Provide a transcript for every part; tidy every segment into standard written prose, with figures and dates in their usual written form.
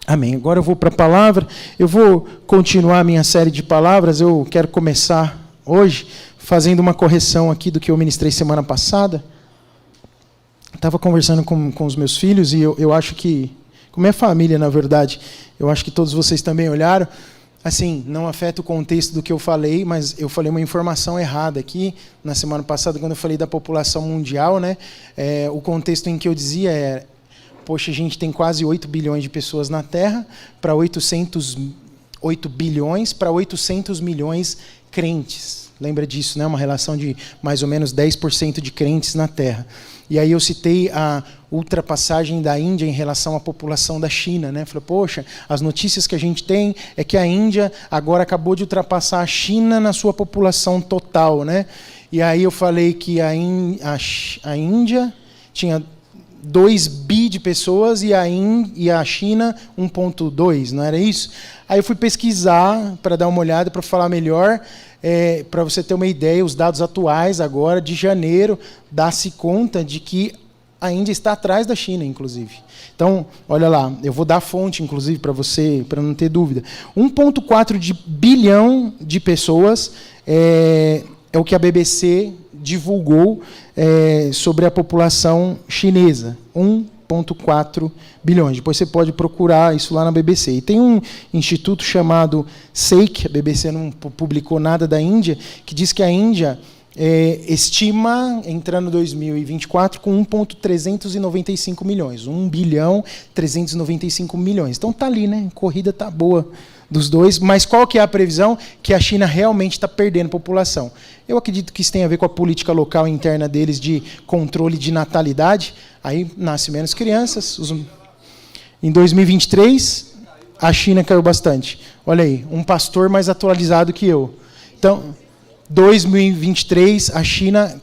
Amém. Agora eu vou para a palavra. Eu vou continuar a minha série de palavras. Eu quero começar hoje fazendo uma correção aqui do que eu ministrei semana passada. Estava conversando com os meus filhos e eu acho que, com minha família, na verdade, eu acho que todos vocês também olharam. Assim, não afeta o contexto do que eu falei, mas eu falei uma informação errada aqui na semana passada, quando eu falei da população mundial, né? O contexto em que eu dizia é: poxa, a gente tem quase 8 bilhões de pessoas na Terra, para 8 bilhões para 800 milhões crentes. Lembra disso, né? Uma relação de mais ou menos 10% de crentes na Terra. E aí eu citei a ultrapassagem da Índia em relação à população da China, né? Falei, poxa, as notícias que a gente tem é que a Índia agora acabou de ultrapassar a China na sua população total, né? E aí eu falei que a Índia tinha 2 bi de pessoas e a China 1,2, não era isso? Aí eu fui pesquisar para dar uma olhada, para falar melhor, para você ter uma ideia, os dados atuais agora, de janeiro, dá-se conta de que a Índia está atrás da China, inclusive. Então, olha lá, eu vou dar a fonte, inclusive, para você, para não ter dúvida. 1,4 bilhão de pessoas é o que a BBC divulgou sobre a população chinesa. 1,4 bilhões. Depois você pode procurar isso lá na BBC. E tem um instituto chamado SEIC, a BBC não publicou nada da Índia, que diz que a Índia estima, entrando em 2024, com 1,395 milhões. 1 bilhão 395 milhões. Então está ali, né? A corrida está boa dos dois, mas qual que é a previsão? Que a China realmente está perdendo população. Eu acredito que isso tem a ver com a política local interna deles de controle de natalidade. Aí nasce menos crianças. Em 2023, a China caiu bastante. Olha aí, um pastor mais atualizado que eu. Então, 2023, a China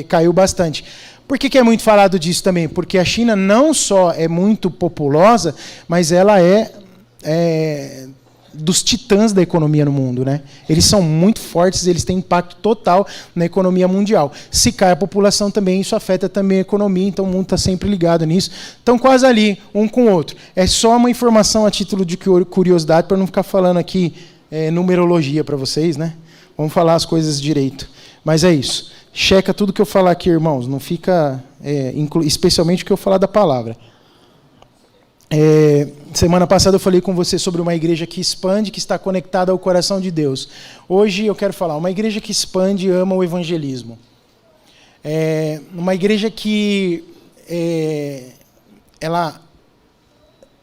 caiu bastante. Por que é muito falado disso também? Porque a China não só é muito populosa, mas ela é dos titãs da economia no mundo, né? Eles são muito fortes, eles têm impacto total na economia mundial. Se cai a população também, isso afeta também a economia, então o mundo está sempre ligado nisso. Estão quase ali, um com o outro. É só uma informação a título de curiosidade, para não ficar falando aqui numerologia para vocês, né? Vamos falar as coisas direito. Mas é isso. Checa tudo que eu falar aqui, irmãos. Não fica, especialmente o que eu falar da palavra. Semana passada eu falei com você sobre uma igreja que expande, que está conectada ao coração de Deus. Hoje eu quero falar, uma igreja que expande e ama o evangelismo. Uma igreja que ela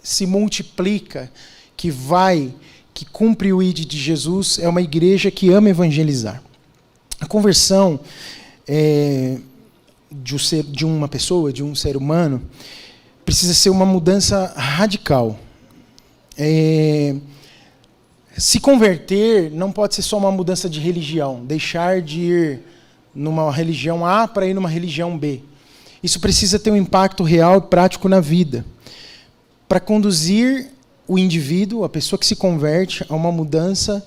se multiplica, que cumpre o ID de Jesus, é uma igreja que ama evangelizar. A conversão de uma pessoa, de um ser humano, precisa ser uma mudança radical. Se converter não pode ser só uma mudança de religião, deixar de ir numa religião A para ir numa religião B. Isso precisa ter um impacto real e prático na vida, para conduzir o indivíduo, a pessoa que se converte, a uma mudança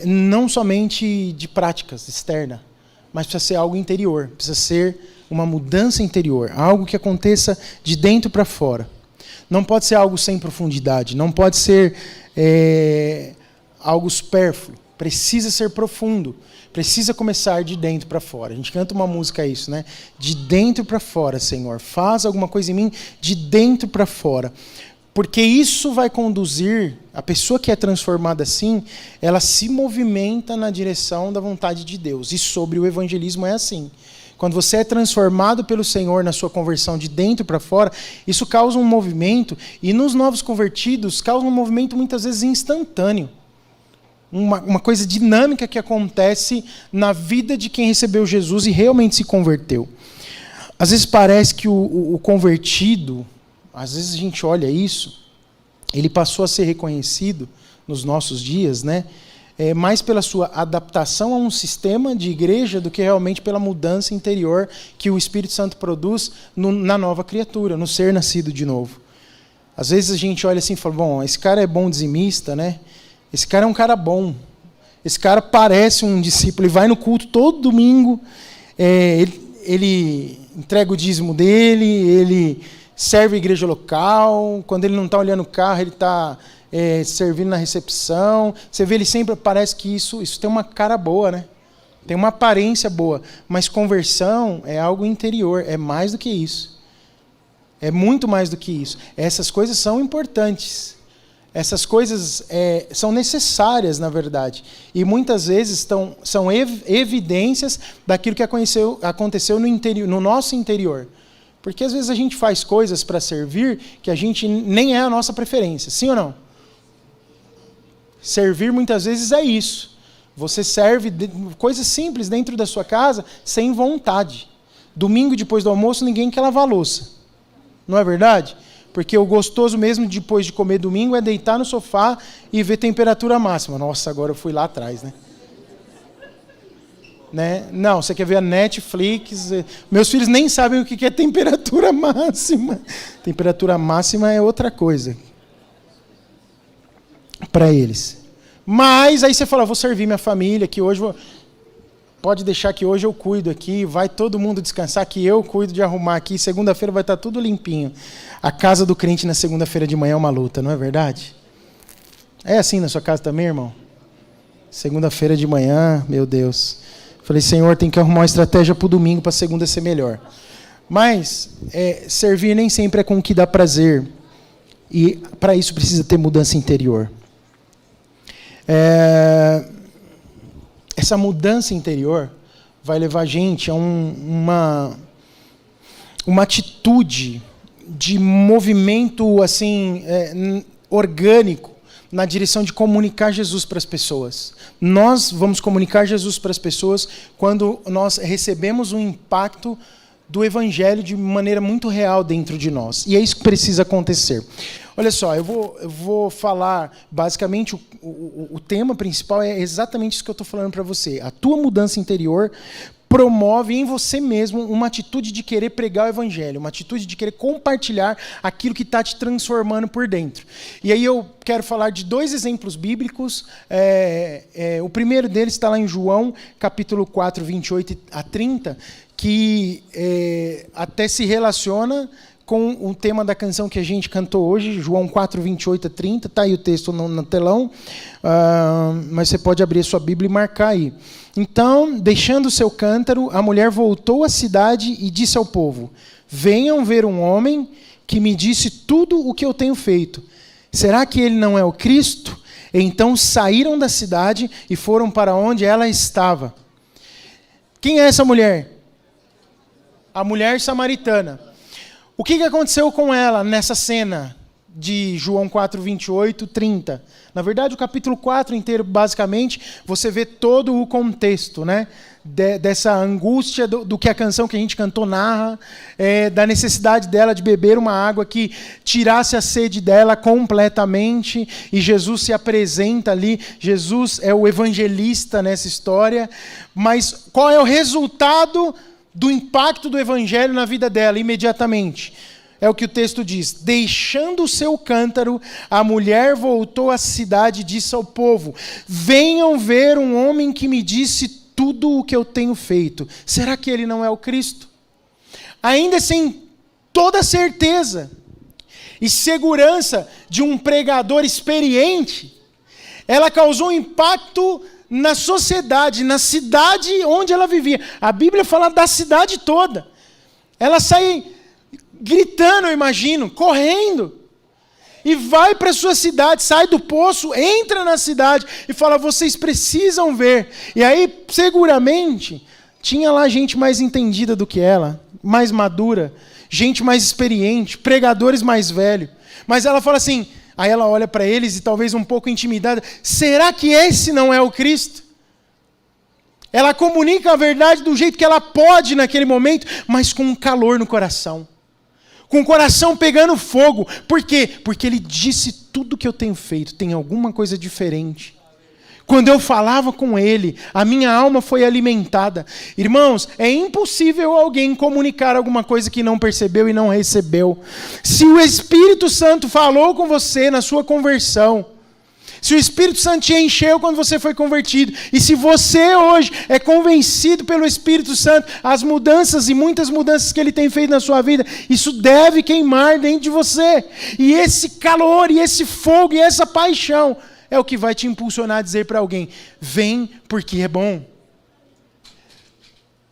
não somente de práticas externas, mas precisa ser algo interior, precisa ser uma mudança interior, algo que aconteça de dentro para fora. Não pode ser algo sem profundidade, não pode ser algo supérfluo, precisa ser profundo, precisa começar de dentro para fora. A gente canta uma música isso, né? De dentro para fora, Senhor, faz alguma coisa em mim de dentro para fora. Porque isso vai conduzir, a pessoa que é transformada assim, ela se movimenta na direção da vontade de Deus. E sobre o evangelismo é assim. Quando você é transformado pelo Senhor na sua conversão de dentro para fora, isso causa um movimento, e nos novos convertidos causa um movimento muitas vezes instantâneo. Uma coisa dinâmica que acontece na vida de quem recebeu Jesus e realmente se converteu. Às vezes parece que o convertido, às vezes a gente olha isso, ele passou a ser reconhecido nos nossos dias, né? Mais pela sua adaptação a um sistema de igreja do que realmente pela mudança interior que o Espírito Santo produz na nova criatura, no ser nascido de novo. Às vezes a gente olha assim e fala, bom, esse cara é bom dizimista, né? Esse cara é um cara bom. Esse cara parece um discípulo, ele vai no culto todo domingo, ele entrega o dízimo dele, ele serve a igreja local, quando ele não está olhando o carro, ele está servindo na recepção. Você vê, ele sempre parece que isso tem uma cara boa, né? Tem uma aparência boa, mas conversão é algo interior, é mais do que isso. É muito mais do que isso. Essas coisas são importantes. Essas coisas são necessárias, na verdade. E muitas vezes são evidências daquilo que aconteceu no nosso interior. Porque às vezes a gente faz coisas para servir que a gente nem é a nossa preferência. Sim ou não? Servir muitas vezes é isso. Você serve coisas simples dentro da sua casa sem vontade. Domingo, depois do almoço, ninguém quer lavar a louça. Não é verdade? Porque o gostoso mesmo depois de comer domingo é deitar no sofá e ver temperatura máxima. Nossa, agora eu fui lá atrás, né? Não, você quer ver a Netflix. Meus filhos nem sabem o que é temperatura máxima. Temperatura máxima é outra coisa para eles. Mas aí você fala, vou servir minha família, que hoje pode deixar que hoje eu cuido aqui, vai todo mundo descansar, que eu cuido de arrumar aqui, segunda-feira vai estar tudo limpinho. A casa do crente na segunda-feira de manhã é uma luta, não é verdade? É assim na sua casa também, irmão? Segunda-feira de manhã, meu Deus. Falei, Senhor, tem que arrumar uma estratégia para o domingo, para a segunda ser melhor. Mas servir nem sempre é com o que dá prazer. E para isso precisa ter mudança interior. Essa mudança interior vai levar a gente a uma atitude de movimento assim, orgânico na direção de comunicar Jesus para as pessoas. Nós vamos comunicar Jesus para as pessoas quando nós recebemos um impacto do Evangelho de maneira muito real dentro de nós. E é isso que precisa acontecer. Olha só, eu vou falar, basicamente, o tema principal é exatamente isso que eu estou falando para você. A tua mudança interior promove em você mesmo uma atitude de querer pregar o Evangelho, uma atitude de querer compartilhar aquilo que está te transformando por dentro. E aí eu quero falar de 2 exemplos bíblicos. O primeiro deles está lá em João, capítulo 4, 28 a 30, que até se relaciona com o tema da canção que a gente cantou hoje, João 4, 28 a 30, está aí o texto no telão, mas você pode abrir a sua Bíblia e marcar aí. Então, deixando o seu cântaro, a mulher voltou à cidade e disse ao povo, venham ver um homem que me disse tudo o que eu tenho feito. Será que ele não é o Cristo? Então saíram da cidade e foram para onde ela estava. Quem é essa mulher? A mulher samaritana. O que aconteceu com ela nessa cena de João 4, 28, 30? Na verdade, o capítulo 4 inteiro, basicamente, você vê todo o contexto, né? Dessa angústia do que a canção que a gente cantou narra, da necessidade dela de beber uma água que tirasse a sede dela completamente, e Jesus se apresenta ali, Jesus é o evangelista nessa história, mas qual é o resultado do impacto do evangelho na vida dela imediatamente? É o que o texto diz. Deixando o seu cântaro, a mulher voltou à cidade e disse ao povo, venham ver um homem que me disse tudo o que eu tenho feito. Será que ele não é o Cristo? Ainda sem toda certeza e segurança de um pregador experiente, ela causou um impacto na sociedade, na cidade onde ela vivia. A Bíblia fala da cidade toda. Ela sai gritando, eu imagino, correndo, e vai para a sua cidade, sai do poço, entra na cidade e fala, vocês precisam ver. E aí, seguramente, tinha lá gente mais entendida do que ela, mais madura, gente mais experiente, pregadores mais velhos. Mas ela fala assim, aí ela olha para eles e talvez um pouco intimidada, será que esse não é o Cristo? Ela comunica a verdade do jeito que ela pode naquele momento, mas com um calor no coração. Com o coração pegando fogo. Por quê? Porque ele disse tudo que eu tenho feito. Tem alguma coisa diferente. Quando eu falava com ele, a minha alma foi alimentada. Irmãos, é impossível alguém comunicar alguma coisa que não percebeu e não recebeu. Se o Espírito Santo falou com você na sua conversão, Se o Espírito Santo te encheu quando você foi convertido, e se você hoje é convencido pelo Espírito Santo, as mudanças e muitas mudanças que ele tem feito na sua vida, isso deve queimar dentro de você. E esse calor, e esse fogo, e essa paixão é o que vai te impulsionar a dizer para alguém: vem porque é bom.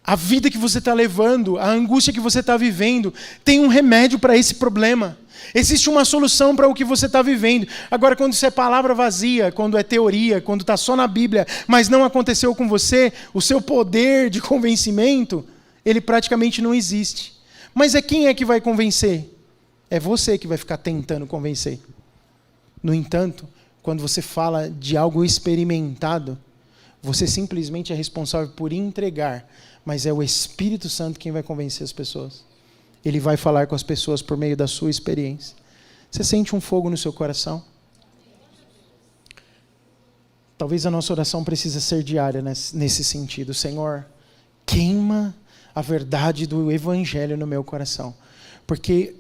A vida que você está levando, a angústia que você está vivendo, tem um remédio para esse problema. Existe uma solução para o que você está vivendo. Agora, quando isso é palavra vazia, quando é teoria, quando está só na Bíblia, mas não aconteceu com você, o seu poder de convencimento, ele praticamente não existe. Mas quem é que vai convencer? É você que vai ficar tentando convencer. No entanto, quando você fala de algo experimentado, você simplesmente é responsável por entregar, mas é o Espírito Santo quem vai convencer as pessoas. Ele vai falar com as pessoas por meio da sua experiência. Você sente um fogo no seu coração? Talvez a nossa oração precise ser diária nesse sentido. Senhor, queima a verdade do Evangelho no meu coração. Porque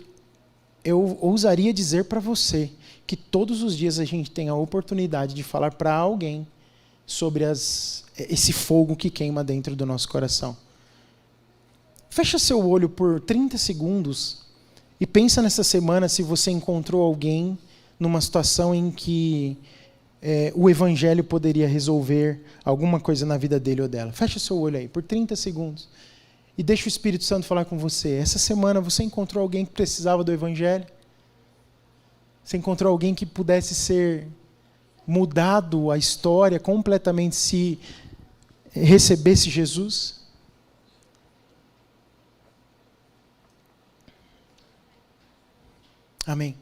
eu ousaria dizer para você que todos os dias a gente tem a oportunidade de falar para alguém sobre esse fogo que queima dentro do nosso coração. Fecha seu olho por 30 segundos e pensa nessa semana se você encontrou alguém numa situação em que o Evangelho poderia resolver alguma coisa na vida dele ou dela. Fecha seu olho aí por 30 segundos e deixa o Espírito Santo falar com você. Essa semana você encontrou alguém que precisava do Evangelho? Você encontrou alguém que pudesse ser mudado a história completamente se recebesse Jesus? Amém.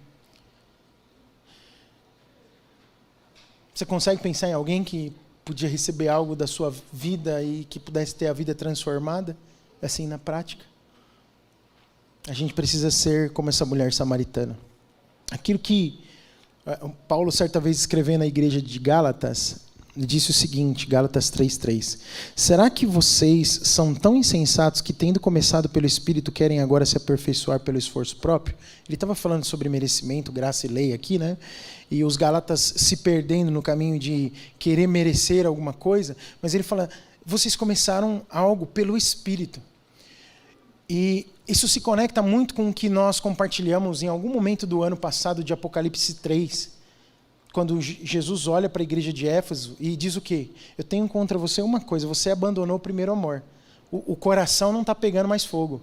Você consegue pensar em alguém que podia receber algo da sua vida e que pudesse ter a vida transformada, assim, na prática? A gente precisa ser como essa mulher samaritana. Aquilo que Paulo, certa vez, escrevendo na igreja de Gálatas, disse o seguinte, Gálatas 3:3. Será que vocês são tão insensatos que, tendo começado pelo Espírito, querem agora se aperfeiçoar pelo esforço próprio? Ele estava falando sobre merecimento, graça e lei aqui, né? E os Gálatas se perdendo no caminho de querer merecer alguma coisa, mas ele fala, vocês começaram algo pelo Espírito. E isso se conecta muito com o que nós compartilhamos em algum momento do ano passado de Apocalipse 3, quando Jesus olha para a igreja de Éfeso e diz o quê? Eu tenho contra você uma coisa, você abandonou o primeiro amor. O coração não está pegando mais fogo.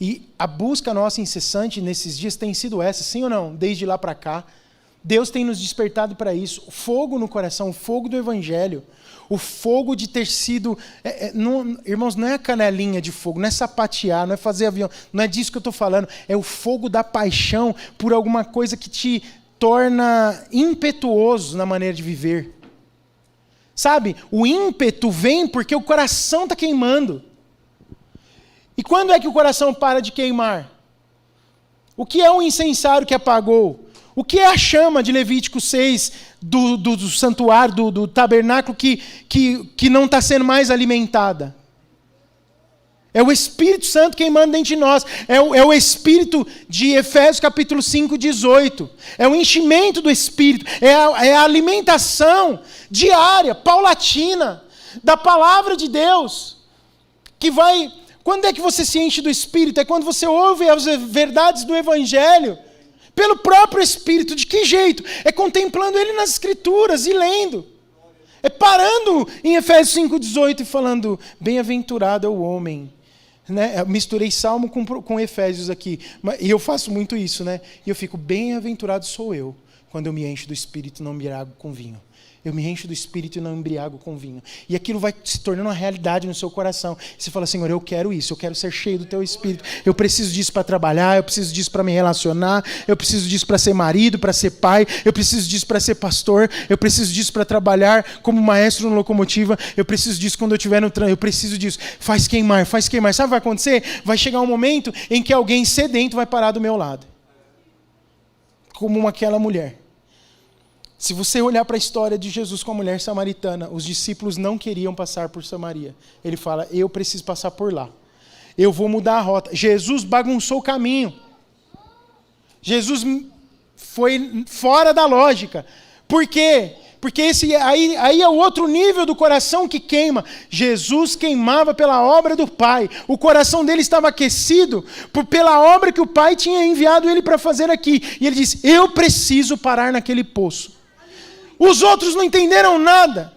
E a busca nossa incessante nesses dias tem sido essa, sim ou não? Desde lá para cá, Deus tem nos despertado para isso. O fogo no coração, o fogo do Evangelho, o fogo de ter sido... irmãos, não é a canelinha de fogo, não é sapatear, não é fazer avião, não é disso que eu estou falando. É o fogo da paixão por alguma coisa que te torna impetuoso na maneira de viver. Sabe, o ímpeto vem porque o coração está queimando. E quando é que o coração para de queimar? O que é o incensário que apagou? O que é a chama de Levítico 6 do santuário, do tabernáculo que não está sendo mais alimentada? É o Espírito Santo queimando dentro de nós. É o Espírito de Efésios capítulo 5, 18. É o enchimento do Espírito. É a alimentação diária, paulatina, da palavra de Deus. Que vai... Quando é que você se enche do Espírito? É quando você ouve as verdades do Evangelho. Pelo próprio Espírito. De que jeito? É contemplando Ele nas Escrituras e lendo. É parando em Efésios 5, 18 e falando, bem-aventurado é o homem. Né? Eu misturei Salmo com Efésios aqui, e eu faço muito isso, né? E eu fico, bem-aventurado sou eu, quando eu me encho do Espírito e não me embriago com vinho. Eu me encho do Espírito e não embriago com vinho. E aquilo vai se tornando uma realidade no seu coração. Você fala, Senhor, eu quero isso, eu quero ser cheio do Teu Espírito. Eu preciso disso para trabalhar, eu preciso disso para me relacionar, eu preciso disso para ser marido, para ser pai, eu preciso disso para ser pastor, eu preciso disso para trabalhar como maestro no locomotiva, eu preciso disso quando eu estiver no trânsito, eu preciso disso. Faz queimar, faz queimar. Sabe o que vai acontecer? Vai chegar um momento em que alguém sedento vai parar do meu lado. Como aquela mulher. Se você olhar para a história de Jesus com a mulher samaritana, os discípulos não queriam passar por Samaria. Ele fala, eu preciso passar por lá. Eu vou mudar a rota. Jesus bagunçou o caminho. Jesus foi fora da lógica. Por quê? Porque aí é o outro nível do coração que queima. Jesus queimava pela obra do Pai. O coração dele estava aquecido pela obra que o Pai tinha enviado ele para fazer aqui. E ele disse, eu preciso parar naquele poço. Os outros não entenderam nada.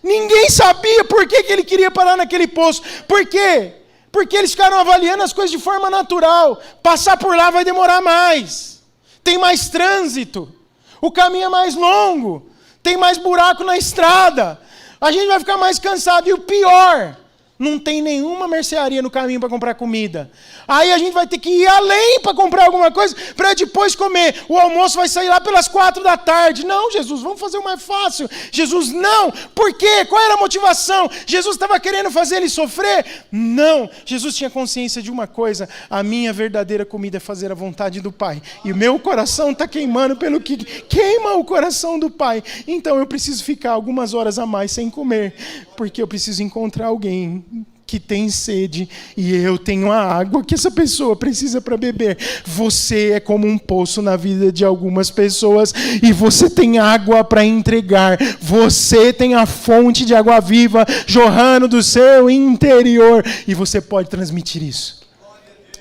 Ninguém sabia por que ele queria parar naquele poço. Por quê? Porque eles ficaram avaliando as coisas de forma natural. Passar por lá vai demorar mais. Tem mais trânsito. O caminho é mais longo. Tem mais buraco na estrada. A gente vai ficar mais cansado. E o pior, não tem nenhuma mercearia no caminho para comprar comida. Aí a gente vai ter que ir além para comprar alguma coisa, para depois comer. O almoço vai sair lá pelas 4 da tarde. Não, Jesus, vamos fazer o mais fácil. Jesus, não. Por quê? Qual era a motivação? Jesus estava querendo fazer ele sofrer? Não. Jesus tinha consciência de uma coisa. A minha verdadeira comida é fazer a vontade do Pai. E o meu coração está queimando pelo que queima o coração do Pai. Então eu preciso ficar algumas horas a mais sem comer, porque eu preciso encontrar alguém que tem sede, e eu tenho a água que essa pessoa precisa para beber. Você é como um poço na vida de algumas pessoas, e você tem água para entregar. Você tem a fonte de água viva jorrando do seu interior, e você pode transmitir isso.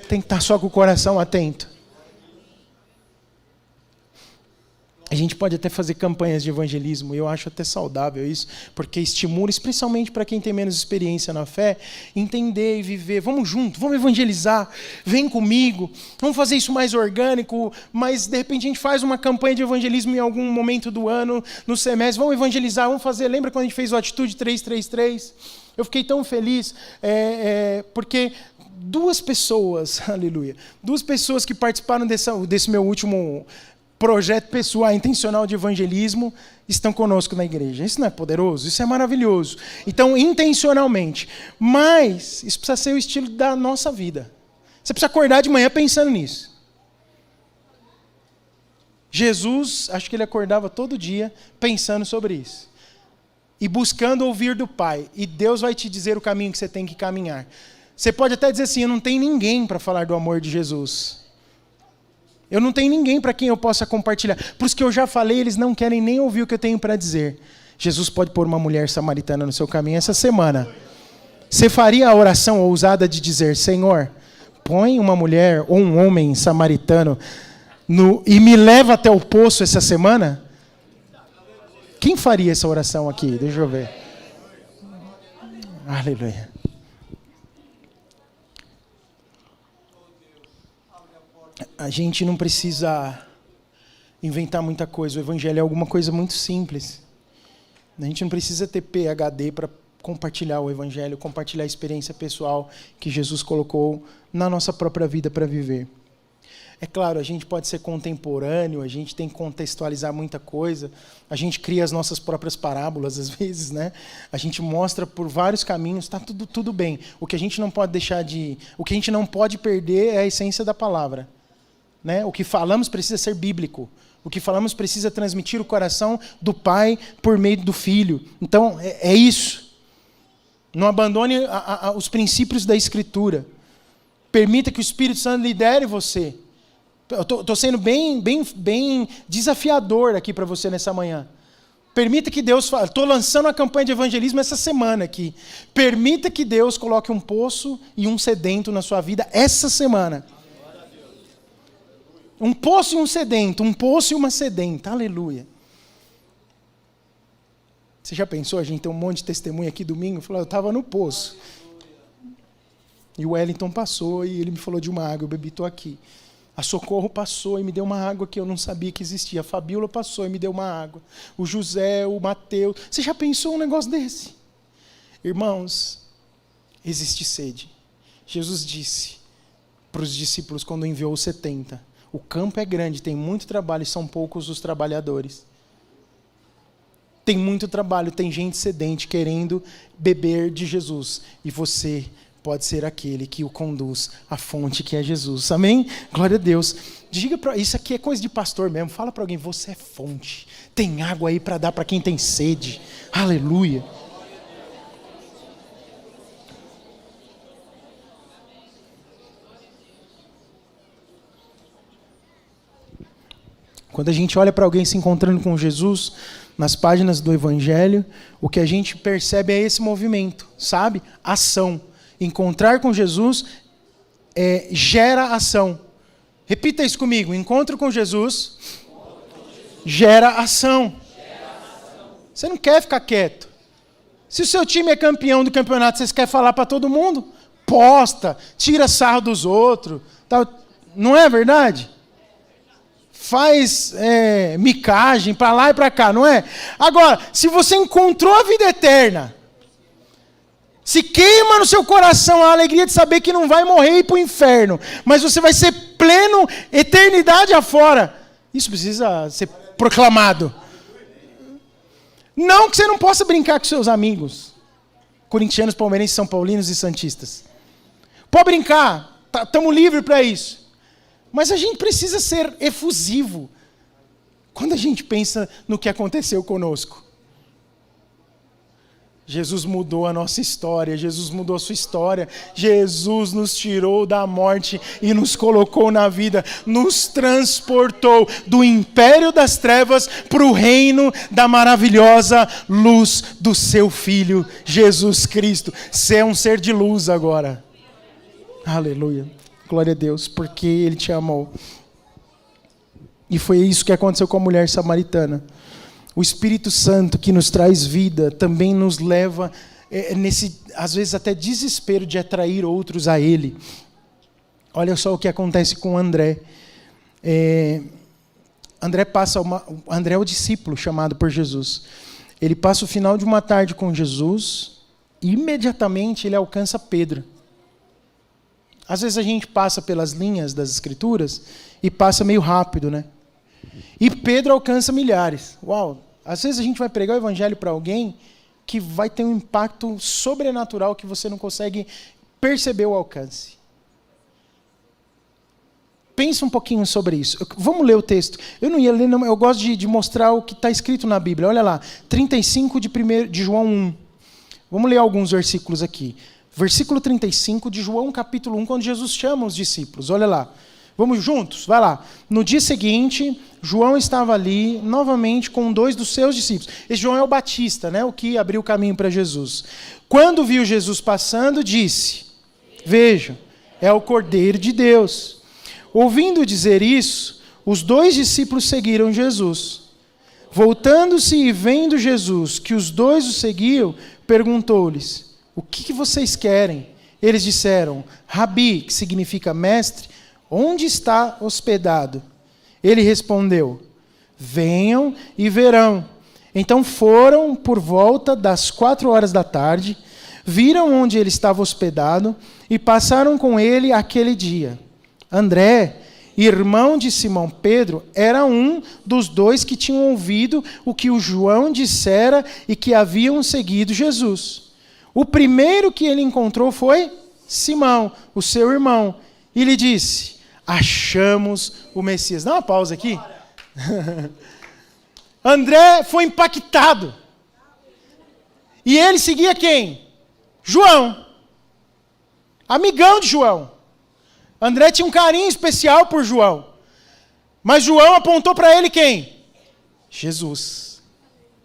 Tem que estar só com o coração atento. A gente pode até fazer campanhas de evangelismo, e eu acho até saudável isso, porque estimula, especialmente para quem tem menos experiência na fé, entender e viver. Vamos junto, vamos evangelizar, vem comigo, vamos fazer isso mais orgânico, mas de repente a gente faz uma campanha de evangelismo em algum momento do ano, no semestre, vamos evangelizar, vamos fazer. Lembra quando a gente fez o Atitude 333? Eu fiquei tão feliz, porque 2 pessoas, aleluia, 2 pessoas que participaram desse meu último projeto pessoal, intencional de evangelismo, estão conosco na igreja. Isso não é poderoso? Isso é maravilhoso. Então, intencionalmente. Mas, isso precisa ser o estilo da nossa vida. Você precisa acordar de manhã pensando nisso. Jesus, acho que ele acordava todo dia pensando sobre isso. E buscando ouvir do Pai. E Deus vai te dizer o caminho que você tem que caminhar. Você pode até dizer assim, eu não tenho ninguém para falar do amor de Jesus. Eu não tenho ninguém para quem eu possa compartilhar. Por isso que eu já falei, eles não querem nem ouvir o que eu tenho para dizer. Jesus pode pôr uma mulher samaritana no seu caminho essa semana. Você faria a oração ousada de dizer, Senhor, põe uma mulher ou um homem samaritano e me leva até o poço essa semana? Quem faria essa oração aqui? Deixa eu ver. Aleluia. A gente não precisa inventar muita coisa. O evangelho é alguma coisa muito simples. A gente não precisa ter PhD para compartilhar o evangelho, compartilhar a experiência pessoal que Jesus colocou na nossa própria vida para viver. É claro, a gente pode ser contemporâneo, a gente tem que contextualizar muita coisa, a gente cria as nossas próprias parábolas às vezes, né? A gente mostra por vários caminhos, está tudo bem. O que a gente não pode o que a gente não pode perder é a essência da palavra. Né? O que falamos precisa ser bíblico. O que falamos precisa transmitir o coração do Pai por meio do Filho. Então, é isso. Não abandone os princípios da Escritura. Permita que o Espírito Santo lidere você. Eu estou sendo bem desafiador aqui para você nessa manhã. Permita que Deus fale. Estou lançando a campanha de evangelismo essa semana aqui. Permita que Deus coloque um poço e um sedento na sua vida essa semana. Um poço e um sedento, um poço e uma sedenta, aleluia. Você já pensou, a gente tem um monte de testemunha aqui domingo, falou, eu estava no poço. E o Wellington passou e ele me falou de uma água, eu bebi, estou aqui. A Socorro passou e me deu uma água que eu não sabia que existia. A Fabíola passou e me deu uma água. O José, o Mateus. Você já pensou um negócio desse? Irmãos, existe sede. Jesus disse para os discípulos quando enviou os 70, o campo é grande, tem muito trabalho e são poucos os trabalhadores. Tem muito trabalho, tem gente sedente querendo beber de Jesus. E você pode ser aquele que o conduz à fonte que é Jesus. Amém? Glória a Deus. Diga para isso aqui é coisa de pastor mesmo. Fala para alguém, você é fonte. Tem água aí para dar para quem tem sede. Aleluia. Quando a gente olha para alguém se encontrando com Jesus, nas páginas do Evangelho, o que a gente percebe é esse movimento, sabe? Ação. Encontrar com Jesus gera ação. Repita isso comigo. Encontro com Jesus gera ação. Você não quer ficar quieto. Se o seu time é campeão do campeonato, você quer falar para todo mundo? Posta, tira sarro dos outros. Tal. Não é verdade? Faz micagem para lá e para cá, não é? Agora, se você encontrou a vida eterna, se queima no seu coração a alegria de saber que não vai morrer e ir para o inferno, mas você vai ser pleno, eternidade afora, isso precisa ser proclamado. Não que você não possa brincar com seus amigos, corintianos, palmeirenses, são paulinos e santistas. Pode brincar, estamos livres para isso. Mas a gente precisa ser efusivo quando a gente pensa no que aconteceu conosco. Jesus mudou a nossa história, Jesus mudou a sua história, Jesus nos tirou da morte e nos colocou na vida, nos transportou do império das trevas para o reino da maravilhosa luz do seu Filho, Jesus Cristo. Você é um ser de luz agora. Aleluia. Glória a Deus, porque Ele te amou. E foi isso que aconteceu com a mulher samaritana. O Espírito Santo que nos traz vida também nos leva nesse, às vezes até desespero de atrair outros a Ele. Olha só o que acontece com André. André é o discípulo chamado por Jesus. Ele passa o final de uma tarde com Jesus e imediatamente ele alcança Pedro. Às vezes a gente passa pelas linhas das Escrituras e passa meio rápido, né? E Pedro alcança milhares. Uau! Às vezes a gente vai pregar o Evangelho para alguém que vai ter um impacto sobrenatural que você não consegue perceber o alcance. Pensa um pouquinho sobre isso. Vamos ler o texto. Eu não ia ler, não, eu gosto de mostrar o que está escrito na Bíblia. Olha lá, 35 de João 1. Vamos ler alguns versículos aqui. Versículo 35 de João, capítulo 1, quando Jesus chama os discípulos. Olha lá. Vamos juntos? Vai lá. No dia seguinte, João estava ali, novamente, com 2 dos seus discípulos. Esse João é o Batista, né? O que abriu o caminho para Jesus. Quando viu Jesus passando, disse: Vejam, é o Cordeiro de Deus. Ouvindo dizer isso, os 2 discípulos seguiram Jesus. Voltando-se e vendo Jesus, que os 2 o seguiam, perguntou-lhes: O que vocês querem? Eles disseram: Rabi, que significa mestre, onde está hospedado? Ele respondeu: Venham e verão. Então foram por volta das 4 da tarde, viram onde ele estava hospedado e passaram com ele aquele dia. André, irmão de Simão Pedro, era um dos 2 que tinham ouvido o que o João dissera e que haviam seguido Jesus. O primeiro que ele encontrou foi Simão, o seu irmão, e lhe disse: Achamos o Messias. Dá uma pausa aqui. André foi impactado. E ele seguia quem? João. Amigão de João. André tinha um carinho especial por João. Mas João apontou para ele quem? Jesus.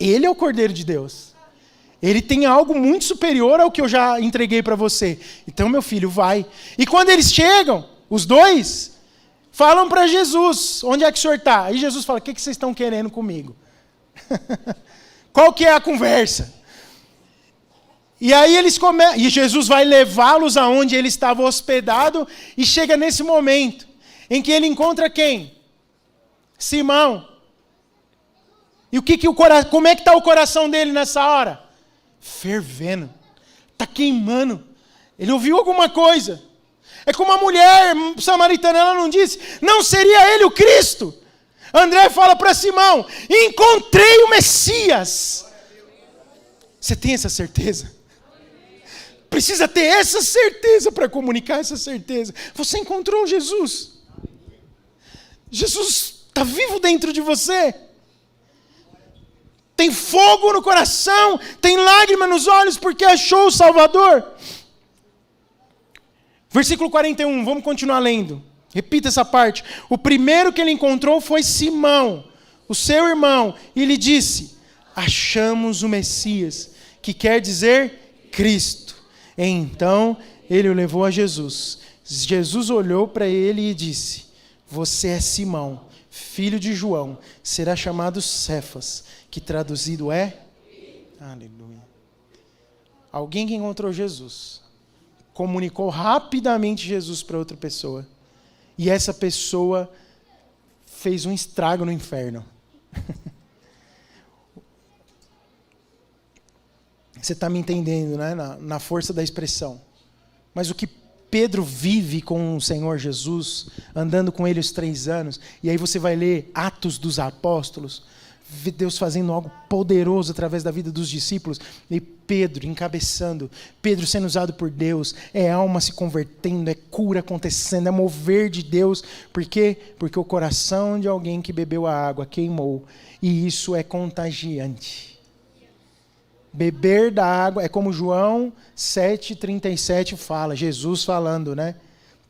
Ele é o Cordeiro de Deus. Ele tem algo muito superior ao que eu já entreguei para você. Então, meu filho, vai. E quando eles chegam, os 2 falam para Jesus: Onde é que o senhor está? Aí Jesus fala: O que vocês estão querendo comigo? Qual que é a conversa? E aí e Jesus vai levá-los aonde ele estava hospedado, e chega nesse momento em que ele encontra quem? Simão. E como é que está o coração dele nessa hora? Fervendo. Está queimando. Ele ouviu alguma coisa. É como a mulher samaritana, ela não disse: Não seria ele o Cristo? André fala para Simão: Encontrei o Messias. Você tem essa certeza? Precisa ter essa certeza para comunicar essa certeza. Você encontrou Jesus. Jesus está vivo dentro de você. Tem fogo no coração, tem lágrima nos olhos porque achou o Salvador. Versículo 41, vamos continuar lendo. Repita essa parte. O primeiro que ele encontrou foi Simão, o seu irmão, e lhe disse: achamos o Messias, que quer dizer Cristo. Então ele o levou a Jesus. Jesus olhou para ele e disse: você é Simão, filho de João, será chamado Cefas, que traduzido é... Aleluia. Alguém que encontrou Jesus, comunicou rapidamente Jesus para outra pessoa, e essa pessoa fez um estrago no inferno. Você está me entendendo, né? Na força da expressão. Mas o que Pedro vive com o Senhor Jesus, andando com ele os 3 anos, e aí você vai ler Atos dos Apóstolos, vê Deus fazendo algo poderoso através da vida dos discípulos, e Pedro encabeçando, Pedro sendo usado por Deus, é alma se convertendo, é cura acontecendo, é mover de Deus. Por quê? Porque o coração de alguém que bebeu a água queimou, e isso é contagiante. Beber da água, é como João 7,37 fala, Jesus falando, né?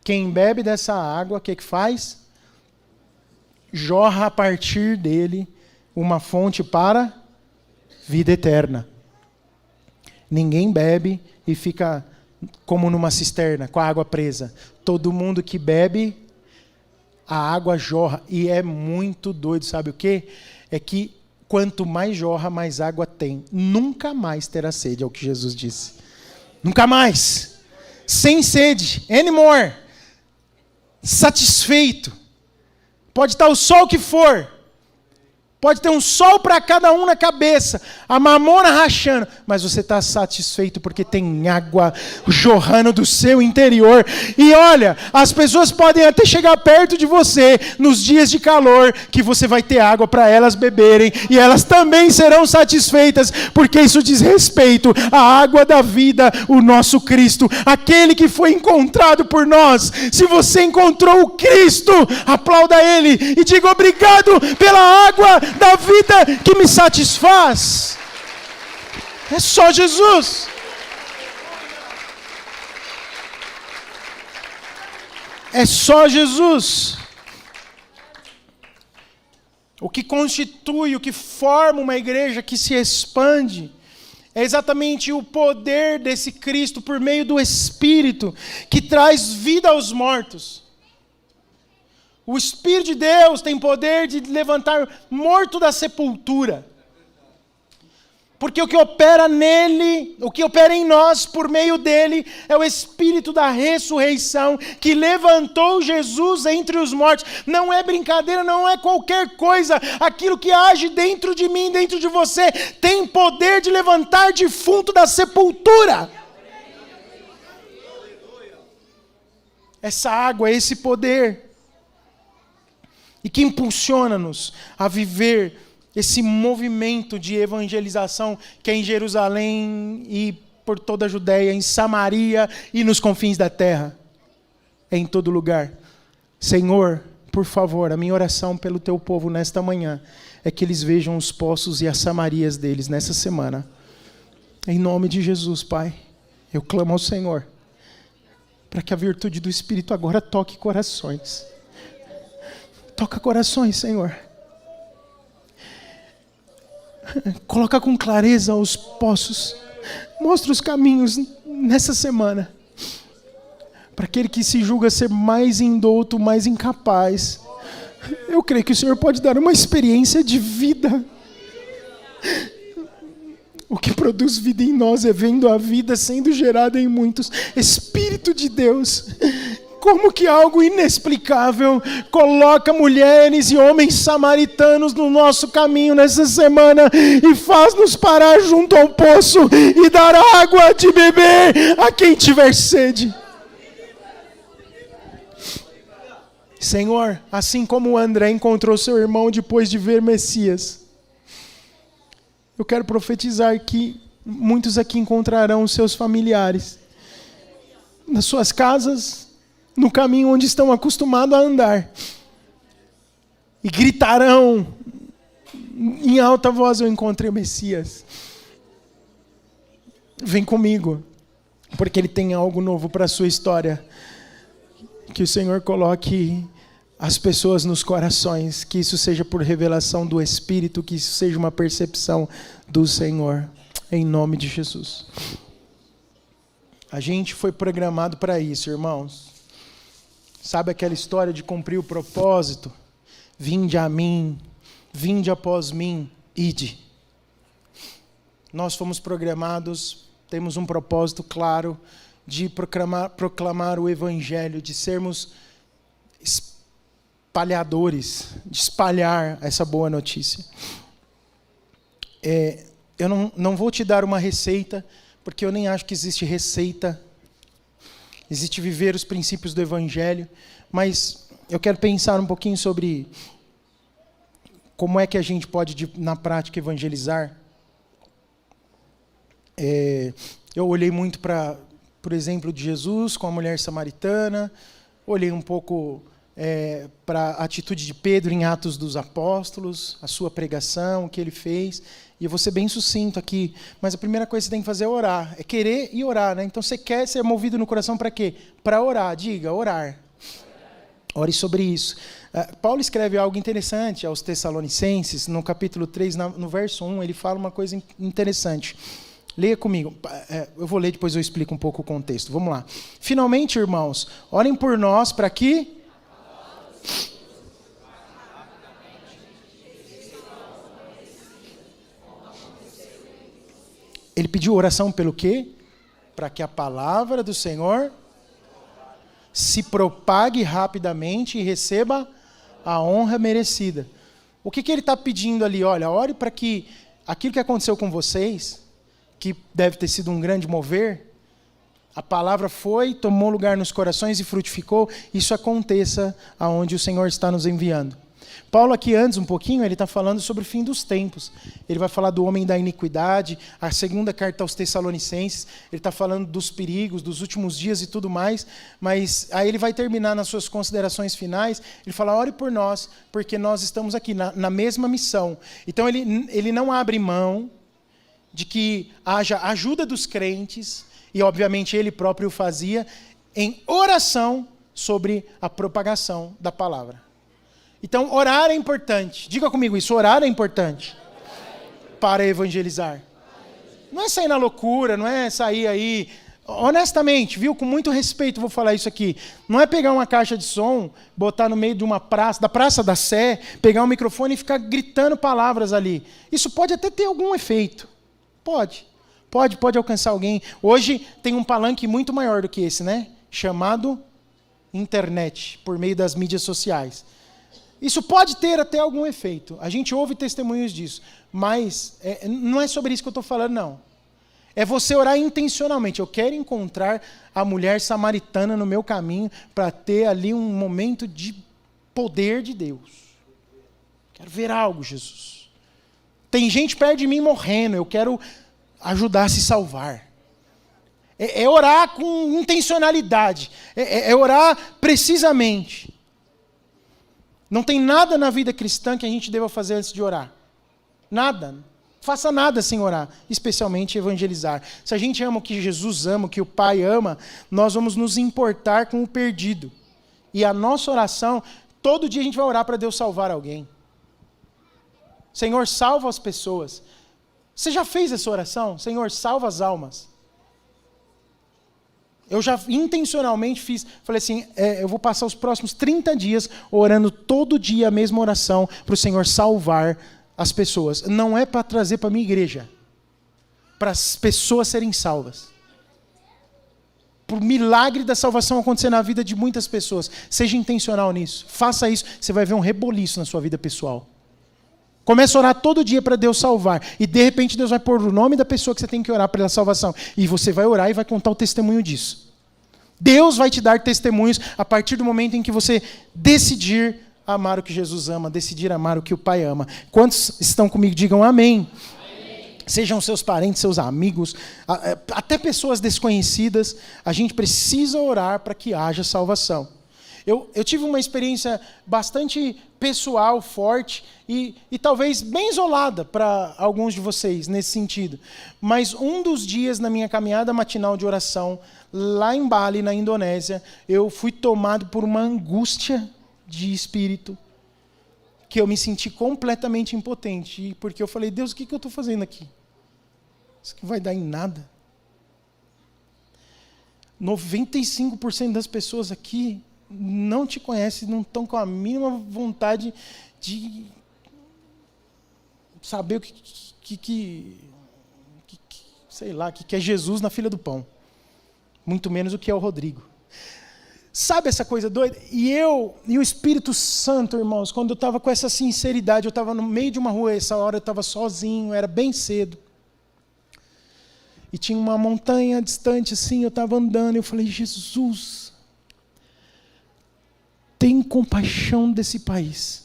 Quem bebe dessa água, o que faz? Jorra a partir dele uma fonte para vida eterna. Ninguém bebe e fica como numa cisterna, com a água presa. Todo mundo que bebe, a água jorra. E é muito doido, sabe o quê? É que quanto mais jorra, mais água tem. Nunca mais terá sede, é o que Jesus disse. Nunca mais. Sem sede. Anymore. Satisfeito. Pode estar o sol que for. Pode ter um sol para cada um na cabeça, a mamona rachando, mas você está satisfeito porque tem água jorrando do seu interior. E olha, as pessoas podem até chegar perto de você nos dias de calor, que você vai ter água para elas beberem, e elas também serão satisfeitas, porque isso diz respeito à água da vida, o nosso Cristo, aquele que foi encontrado por nós. Se você encontrou o Cristo, aplauda Ele e diga obrigado pela água da vida que me satisfaz. É só Jesus. É só Jesus. O que constitui, o que forma uma igreja que se expande, é exatamente o poder desse Cristo por meio do Espírito, que traz vida aos mortos. O Espírito de Deus tem poder de levantar morto da sepultura. Porque o que opera nele, o que opera em nós por meio dele, é o Espírito da ressurreição, que levantou Jesus entre os mortos. Não é brincadeira, não é qualquer coisa. Aquilo que age dentro de mim, dentro de você, tem poder de levantar defunto da sepultura. Essa água, esse poder, e que impulsiona-nos a viver esse movimento de evangelização que é em Jerusalém e por toda a Judéia, em Samaria e nos confins da terra. É em todo lugar. Senhor, por favor, a minha oração pelo teu povo nesta manhã é que eles vejam os poços e as Samarias deles nessa semana. Em nome de Jesus, Pai, eu clamo ao Senhor para que a virtude do Espírito agora toque corações. Toca corações, Senhor. Coloca com clareza os poços. Mostra os caminhos nessa semana. Para aquele que se julga ser mais indouto, mais incapaz. Eu creio que o Senhor pode dar uma experiência de vida. O que produz vida em nós é vendo a vida sendo gerada em muitos. Espírito de Deus, como que algo inexplicável coloca mulheres e homens samaritanos no nosso caminho nessa semana e faz-nos parar junto ao poço e dar água de beber a quem tiver sede. Senhor, assim como André encontrou seu irmão depois de ver Messias, eu quero profetizar que muitos aqui encontrarão os seus familiares nas suas casas, no caminho onde estão acostumados a andar, e gritarão em alta voz: eu encontrei o Messias. Vem comigo, porque Ele tem algo novo para a sua história, Que o Senhor coloque as pessoas nos corações, que isso seja por revelação do Espírito, que isso seja uma percepção do Senhor, em nome de Jesus. A gente foi programado para isso, irmãos. Sabe aquela história de cumprir o propósito? Vinde a mim, vinde após mim, ide. Nós fomos programados, temos um propósito claro de proclamar o Evangelho, de sermos espalhadores, de espalhar essa boa notícia. Eu não vou te dar uma receita, porque eu nem acho que existe receita. Existe viver os princípios do Evangelho, mas eu quero pensar um pouquinho sobre como é que a gente pode, na prática, evangelizar. Eu olhei muito para o exemplo de Jesus com a mulher samaritana, olhei um pouco para a atitude de Pedro em Atos dos Apóstolos, a sua pregação, o que ele fez. E eu vou ser bem sucinto aqui, mas a primeira coisa que você tem que fazer é orar. É querer e orar, né? Então você quer ser movido no coração para quê? Para orar. Diga, orar. Ore sobre isso. Paulo escreve algo interessante aos Tessalonicenses, no capítulo 3, no verso 1, ele fala uma coisa interessante. Leia comigo. Eu vou ler, depois eu explico um pouco o contexto. Vamos lá. Finalmente, irmãos, orem por nós para que... Ele pediu oração pelo quê? Para que a palavra do Senhor se propague rapidamente e receba a honra merecida. O que ele está pedindo ali? Olha, ore para que aquilo que aconteceu com vocês, que deve ter sido um grande mover, a palavra foi, tomou lugar nos corações e frutificou, isso aconteça aonde o Senhor está nos enviando. Paulo aqui antes um pouquinho, ele está falando sobre o fim dos tempos. Ele vai falar do homem da iniquidade, a segunda carta aos Tessalonicenses, ele está falando dos perigos, dos últimos dias e tudo mais, mas aí ele vai terminar nas suas considerações finais, ele fala, ore por nós, porque nós estamos aqui na mesma missão. Então ele não abre mão de que haja ajuda dos crentes, e obviamente ele próprio fazia, em oração sobre a propagação da palavra. Então, orar é importante. Diga comigo isso, orar é importante para evangelizar. Não é sair na loucura, não é sair aí... Honestamente, viu, com muito respeito vou falar isso aqui. Não é pegar uma caixa de som, botar no meio de uma praça, da Praça da Sé, pegar um microfone e ficar gritando palavras ali. Isso pode até ter algum efeito. Pode alcançar alguém. Hoje tem um palanque muito maior do que esse, né? Chamado internet, por meio das mídias sociais. Isso pode ter até algum efeito. A gente ouve testemunhos disso. Mas não é sobre isso que eu estou falando, não. É você orar intencionalmente. Eu quero encontrar a mulher samaritana no meu caminho para ter ali um momento de poder de Deus. Quero ver algo, Jesus. Tem gente perto de mim morrendo. Eu quero ajudar a se salvar. É orar com intencionalidade. É orar precisamente. Não tem nada na vida cristã que a gente deva fazer antes de orar. Nada. Faça nada sem orar, especialmente evangelizar. Se a gente ama o que Jesus ama, o que o Pai ama, nós vamos nos importar com o perdido. E a nossa oração, todo dia a gente vai orar para Deus salvar alguém. Senhor, salva as pessoas. Você já fez essa oração? Senhor, salva as almas. Eu já intencionalmente fiz, falei assim, eu vou passar os próximos 30 dias orando todo dia a mesma oração para o Senhor salvar as pessoas. Não é para trazer para a minha igreja, para as pessoas serem salvas. Para o milagre da salvação acontecer na vida de muitas pessoas. Seja intencional nisso, faça isso, você vai ver um reboliço na sua vida pessoal. Comece a orar todo dia para Deus salvar. E de repente Deus vai pôr o nome da pessoa que você tem que orar pela salvação. E você vai orar e vai contar o testemunho disso. Deus vai te dar testemunhos a partir do momento em que você decidir amar o que Jesus ama, decidir amar o que o Pai ama. Quantos estão comigo? Digam amém. Amém. Sejam seus parentes, seus amigos, até pessoas desconhecidas, a gente precisa orar para que haja salvação. Eu tive uma experiência bastante pessoal, forte e talvez bem isolada para alguns de vocês nesse sentido. Mas um dos dias na minha caminhada matinal de oração, lá em Bali, na Indonésia, eu fui tomado por uma angústia de espírito, que eu me senti completamente impotente, porque eu falei, Deus, o que eu estou fazendo aqui? Isso que vai dar em nada. 95% das pessoas aqui não te conhecem, não estão com a mínima vontade de saber o sei lá, que é Jesus na fila do pão. Muito menos o que é o Rodrigo. Sabe essa coisa doida? E o Espírito Santo, irmãos, quando eu estava com essa sinceridade, eu estava no meio de uma rua, essa hora eu estava sozinho, era bem cedo. E tinha uma montanha distante assim, eu estava andando, e eu falei, Jesus, tem compaixão desse país.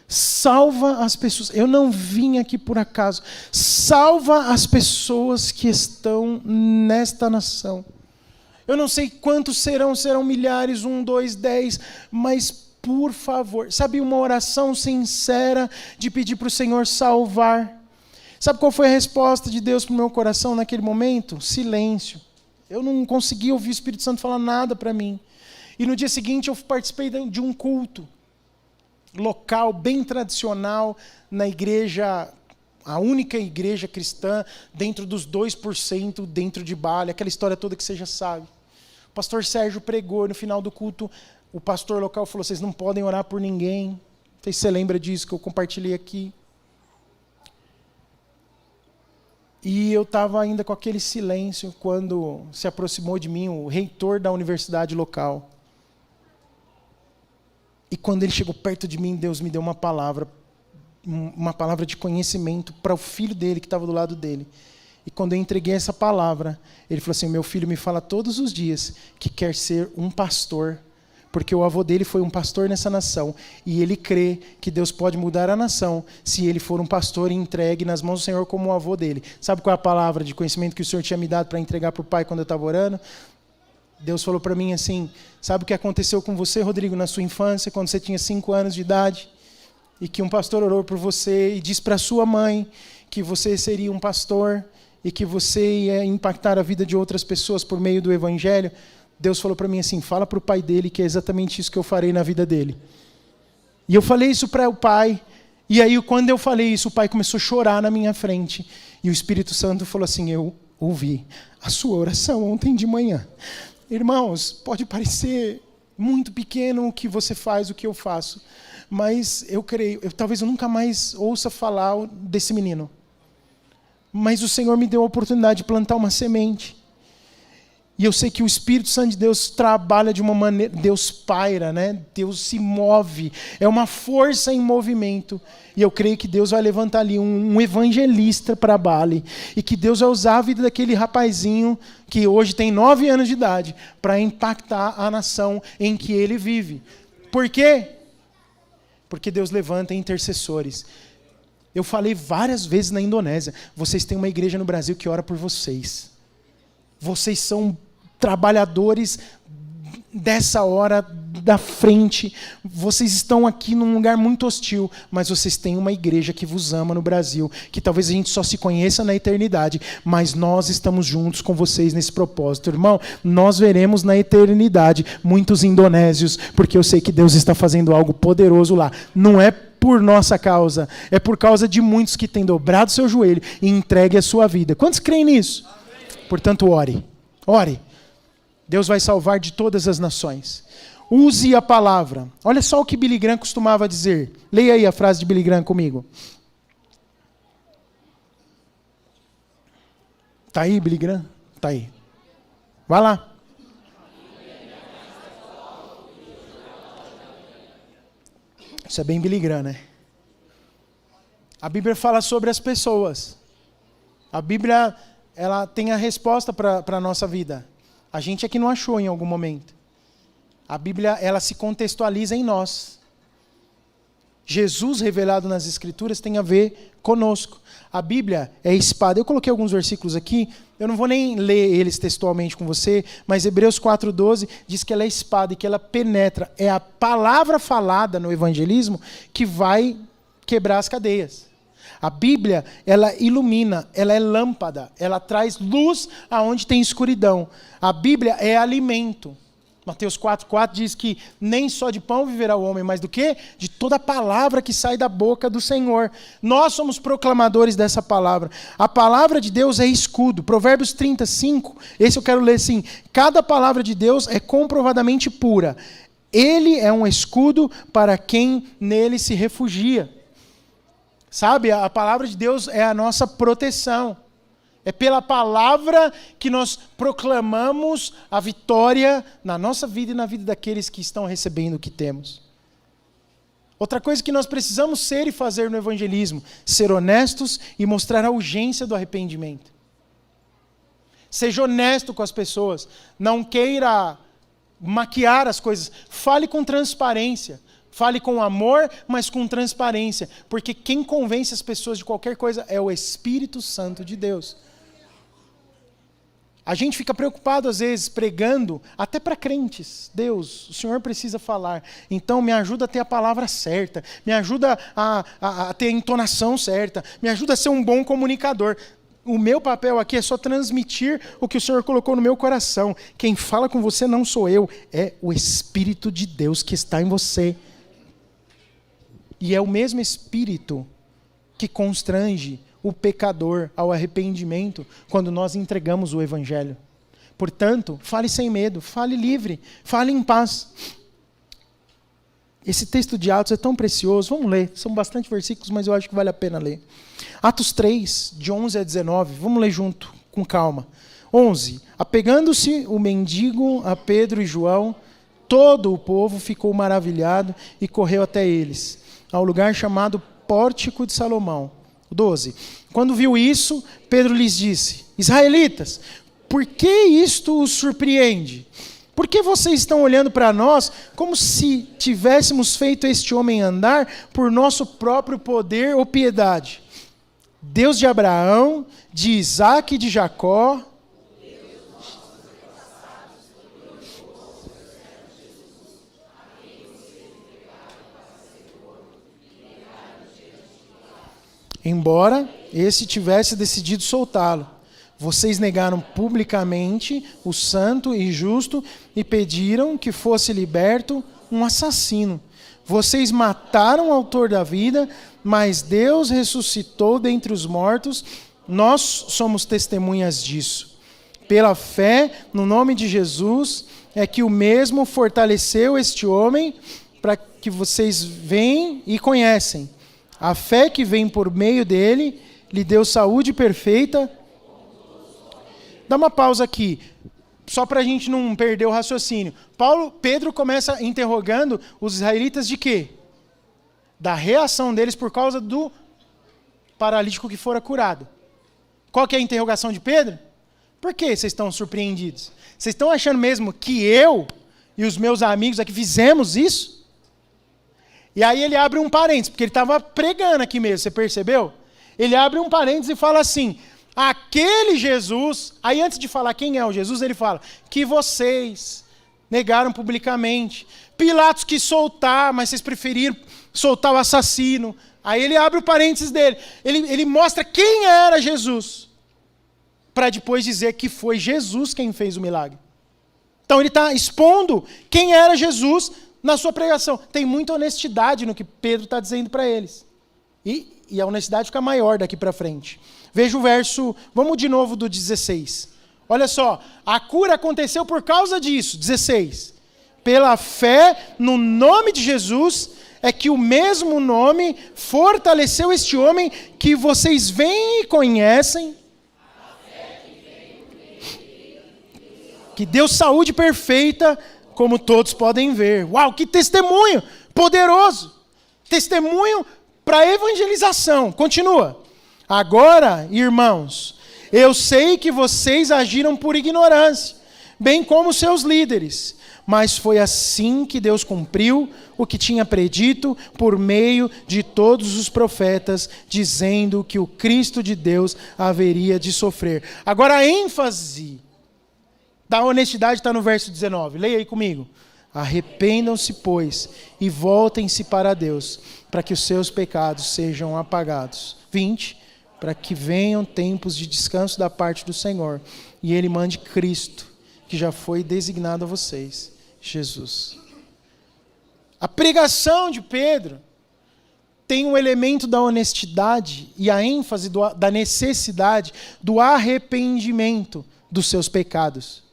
Salva as pessoas. Eu não vim aqui por acaso. Salva as pessoas que estão nesta nação. Eu não sei quantos serão milhares, 1, 2, 10, mas por favor, sabe, uma oração sincera de pedir para o Senhor salvar. Sabe qual foi a resposta de Deus para o meu coração naquele momento? Silêncio. Eu não consegui ouvir o Espírito Santo falar nada para mim. E no dia seguinte eu participei de um culto local, bem tradicional, na igreja, a única igreja cristã, dentro dos 2%, dentro de Bali, aquela história toda que você já sabe. O pastor Sérgio pregou, no final do culto, o pastor local falou, vocês não podem orar por ninguém. Não sei se você lembra disso, que eu compartilhei aqui. E eu estava ainda com aquele silêncio quando se aproximou de mim o reitor da universidade local. E quando ele chegou perto de mim, Deus me deu uma palavra de conhecimento para o filho dele que estava do lado dele. E quando eu entreguei essa palavra, ele falou assim, meu filho me fala todos os dias que quer ser um pastor, porque o avô dele foi um pastor nessa nação, e ele crê que Deus pode mudar a nação se ele for um pastor e entregue nas mãos do Senhor como o avô dele. Sabe qual é a palavra de conhecimento que o Senhor tinha me dado para entregar para o pai quando eu estava orando? Deus falou para mim assim, sabe o que aconteceu com você, Rodrigo, na sua infância, quando você tinha 5 anos de idade, e que um pastor orou por você e disse para sua mãe que você seria um pastor e que você ia impactar a vida de outras pessoas por meio do Evangelho? Deus falou para mim assim, fala para o pai dele que é exatamente isso que eu farei na vida dele. E eu falei isso para o pai, e aí quando eu falei isso, o pai começou a chorar na minha frente. E o Espírito Santo falou assim, eu ouvi a sua oração ontem de manhã. Irmãos, pode parecer muito pequeno o que você faz, o que eu faço, mas eu creio, talvez eu nunca mais ouça falar desse menino. Mas o Senhor me deu a oportunidade de plantar uma semente. E eu sei que o Espírito Santo de Deus trabalha de uma maneira, Deus paira, né? Deus se move, é uma força em movimento. E eu creio que Deus vai levantar ali um evangelista para Bali, e que Deus vai usar a vida daquele rapazinho, que hoje tem 9 anos de idade, para impactar a nação em que ele vive. Por quê? Porque Deus levanta intercessores. Eu falei várias vezes na Indonésia, vocês têm uma igreja no Brasil que ora por vocês. Vocês são trabalhadores dessa hora da frente. Vocês estão aqui num lugar muito hostil, mas vocês têm uma igreja que vos ama no Brasil, que talvez a gente só se conheça na eternidade, mas nós estamos juntos com vocês nesse propósito. Irmão, nós veremos na eternidade muitos indonésios, porque eu sei que Deus está fazendo algo poderoso lá. Não é por nossa causa, é por causa de muitos que têm dobrado seu joelho e entregue a sua vida. Quantos creem nisso? Portanto, ore. Ore. Deus vai salvar de todas as nações. Use a palavra. Olha só o que Billy Graham costumava dizer. Leia aí a frase de Billy Graham comigo. Está aí, Billy Graham? Está aí. Vai lá. Isso é bem Billy Graham, né? A Bíblia fala sobre as pessoas. A Bíblia, ela tem a resposta para a nossa vida. A gente é que não achou em algum momento. A Bíblia, ela se contextualiza em nós. Jesus revelado nas Escrituras tem a ver conosco. A Bíblia é espada. Eu coloquei alguns versículos aqui, eu não vou nem ler eles textualmente com você, mas Hebreus 4,12 diz que ela é espada e que ela penetra. É a palavra falada no evangelismo que vai quebrar as cadeias. A Bíblia, ela ilumina, ela é lâmpada, ela traz luz aonde tem escuridão. A Bíblia é alimento. Mateus 4,4 diz que nem só de pão viverá o homem, mas do quê? De toda palavra que sai da boca do Senhor. Nós somos proclamadores dessa palavra. A palavra de Deus é escudo. Provérbios 35, esse eu quero ler assim. Cada palavra de Deus é comprovadamente pura. Ele é um escudo para quem nele se refugia. Sabe, a palavra de Deus é a nossa proteção. É pela palavra que nós proclamamos a vitória na nossa vida e na vida daqueles que estão recebendo o que temos. Outra coisa que nós precisamos ser e fazer no evangelismo, ser honestos e mostrar a urgência do arrependimento. Seja honesto com as pessoas, não queira maquiar as coisas, fale com transparência. Fale com amor, mas com transparência, porque quem convence as pessoas de qualquer coisa é o Espírito Santo de Deus. A gente fica preocupado, às vezes, pregando, até para crentes. Deus, o Senhor precisa falar. Então, me ajuda a ter a palavra certa. Me ajuda a ter a entonação certa. Me ajuda a ser um bom comunicador. O meu papel aqui é só transmitir o que o Senhor colocou no meu coração. Quem fala com você não sou eu, é o Espírito de Deus que está em você. E é o mesmo Espírito que constrange o pecador ao arrependimento quando nós entregamos o Evangelho. Portanto, fale sem medo, fale livre, fale em paz. Esse texto de Atos é tão precioso, vamos ler, são bastante versículos, mas eu acho que vale a pena ler. Atos 3, de 11 a 19, vamos ler junto, com calma. 11. Apegando-se o mendigo a Pedro e João, todo o povo ficou maravilhado e correu até eles, ao lugar chamado Pórtico de Salomão. 12. Quando viu isso, Pedro lhes disse: Israelitas, por que isto os surpreende? Por que vocês estão olhando para nós como se tivéssemos feito este homem andar por nosso próprio poder ou piedade? Deus de Abraão, de Isaque e de Jacó, embora esse tivesse decidido soltá-lo, vocês negaram publicamente o santo e justo e pediram que fosse liberto um assassino. Vocês mataram o autor da vida, mas Deus ressuscitou dentre os mortos. Nós somos testemunhas disso. Pela fé no nome de Jesus é que o mesmo fortaleceu este homem para que vocês veem e conhecem. A fé que vem por meio dele lhe deu saúde perfeita. Dá uma pausa aqui, só para a gente não perder o raciocínio. Pedro começa interrogando os israelitas de quê? Da reação deles por causa do paralítico que fora curado. Qual que é a interrogação de Pedro? Por que vocês estão surpreendidos? Vocês estão achando mesmo que eu e os meus amigos aqui fizemos isso? E aí ele abre um parênteses, porque ele estava pregando aqui mesmo, você percebeu? Ele abre um parênteses e fala assim: aquele Jesus, aí antes de falar quem é o Jesus, ele fala, que vocês negaram publicamente. Pilatos quis soltar, mas vocês preferiram soltar o assassino. Aí ele abre o parênteses dele, ele mostra quem era Jesus, para depois dizer que foi Jesus quem fez o milagre. Então ele está expondo quem era Jesus na sua pregação. Tem muita honestidade no que Pedro está dizendo para eles. E a honestidade fica maior daqui para frente. Veja o verso, vamos de novo do 16. Olha só, a cura aconteceu por causa disso. 16. Pela fé no nome de Jesus, é que o mesmo nome fortaleceu este homem que vocês veem e conhecem. Que deu saúde perfeita, como todos podem ver. Uau, que testemunho poderoso. Testemunho para evangelização. Continua. Agora, irmãos, eu sei que vocês agiram por ignorância, bem como seus líderes. Mas foi assim que Deus cumpriu o que tinha predito por meio de todos os profetas, dizendo que o Cristo de Deus haveria de sofrer. Agora a ênfase da honestidade está no verso 19. Leia aí comigo. Arrependam-se, pois, e voltem-se para Deus, para que os seus pecados sejam apagados. 20. Para que venham tempos de descanso da parte do Senhor, e Ele mande Cristo, que já foi designado a vocês, Jesus. A pregação de Pedro tem um elemento da honestidade e a ênfase da necessidade do arrependimento dos seus pecados.